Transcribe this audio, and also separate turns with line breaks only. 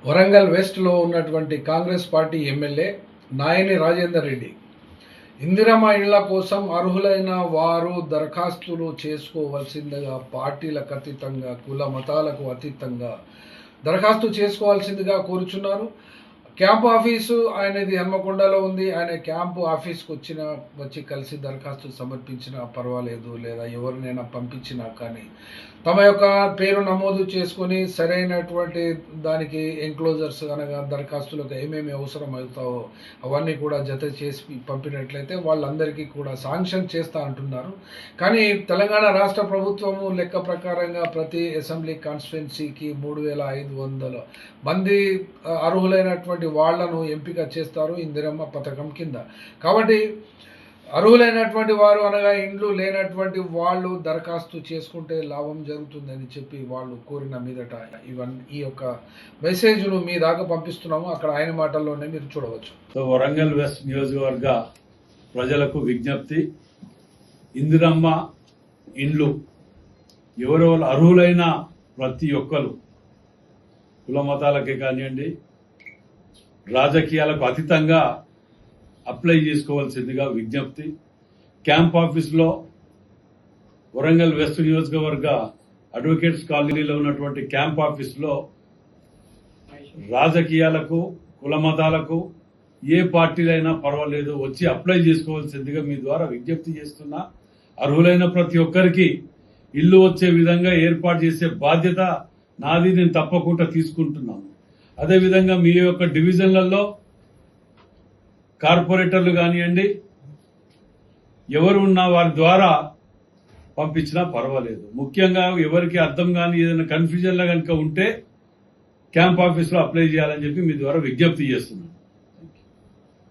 వరంగల్ వెస్ట్లో ఉన్నటువంటి Congress party MLA Nayani Rajender Reddy Indiramma ఇళ్ల కోసం అర్హులైన వారు దరఖాస్తులు చేసుకోవాల్సిందిగా పార్టీలకు అతీతంగా కుల మతాలకు అతీతంగా దరఖాస్తు చేసుకోవాల్సిందిగా కోరుచున్నారు. క్యాంప్ ఆఫీసు ఆయనది హన్మకొండలో ఉంది. ఆయన క్యాంపు ఆఫీస్కి వచ్చి కలిసి దరఖాస్తు సమర్పించినా పర్వాలేదు, లేదా ఎవరినైనా పంపించినా కానీ తమ యొక్క పేరు నమోదు చేసుకొని సరైనటువంటి దానికి ఎంక్లోజర్స్ అనగా దరఖాస్తులకు ఏమేమి అవసరం అవుతావో అవన్నీ కూడా జత చేసి పంపినట్లయితే వాళ్ళందరికీ కూడా శాంక్షన్ చేస్తా అంటున్నారు. కానీ తెలంగాణ రాష్ట్ర ప్రభుత్వము లెక్క ప్రకారంగా ప్రతి అసెంబ్లీ కాన్స్టిట్యున్సీకి 3500 మంది అర్హులైనటువంటి వాళ్లను ఎంపిక చేస్తారు ఇందిరమ్మ పథకం కింద. కాబట్టి అర్హులైనటువంటి వారు అనగా ఇండ్లు లేనటువంటి వాళ్ళు దరఖాస్తు చేసుకుంటే లాభం జరుగుతుందని చెప్పి వాళ్ళు కోరిన మీదట ఈ యొక్క మెసేజ్ను మీ దాకా పంపిస్తున్నాము. అక్కడ ఆయన మాటల్లోనే మీరు చూడవచ్చు.
వరంగల్ వెస్ట్ నియోజకవర్గ ప్రజలకు విజ్ఞప్తి, ఇందిరమ్మ ఇండ్లు ఎవరెవరు అర్హులైన ప్రతి ఒక్కరు కుల మతాలకే కానివ్వండి, రాజకీయాలకు అతీతంగా అప్లై చేసుకోవాల్సిందిగా విజ్ఞప్తి. క్యాంప్ ఆఫీస్లో వరంగల్ వెస్ట్ నియోజకవర్గ అడ్వకేట్స్ కాలనీలో ఉన్నటువంటి క్యాంప్ ఆఫీస్లో రాజకీయాలకు కుల మతాలకు ఏ పార్టీలైనా పర్వాలేదు వచ్చి అప్లై చేసుకోవాల్సిందిగా మీ ద్వారా విజ్ఞప్తి చేస్తున్నా. అర్హులైన ప్రతి ఒక్కరికి ఇల్లు వచ్చే విధంగా ఏర్పాటు చేసే బాధ్యత నాది, నేను తప్పకుండా తీసుకుంటున్నాను. అదేవిధంగా మీ యొక్క డివిజన్లలో కార్పొరేటర్లు కానివ్వండి, ఎవరు ఉన్నా వారి ద్వారా పంపించినా పర్వాలేదు. ముఖ్యంగా ఎవరికి అర్థం కానీ ఏదైనా కన్ఫ్యూజన్లో కనుక ఉంటే క్యాంప్ ఆఫీస్లో అప్లై చేయాలని చెప్పి మీ ద్వారా విజ్ఞప్తి చేస్తున్నాను.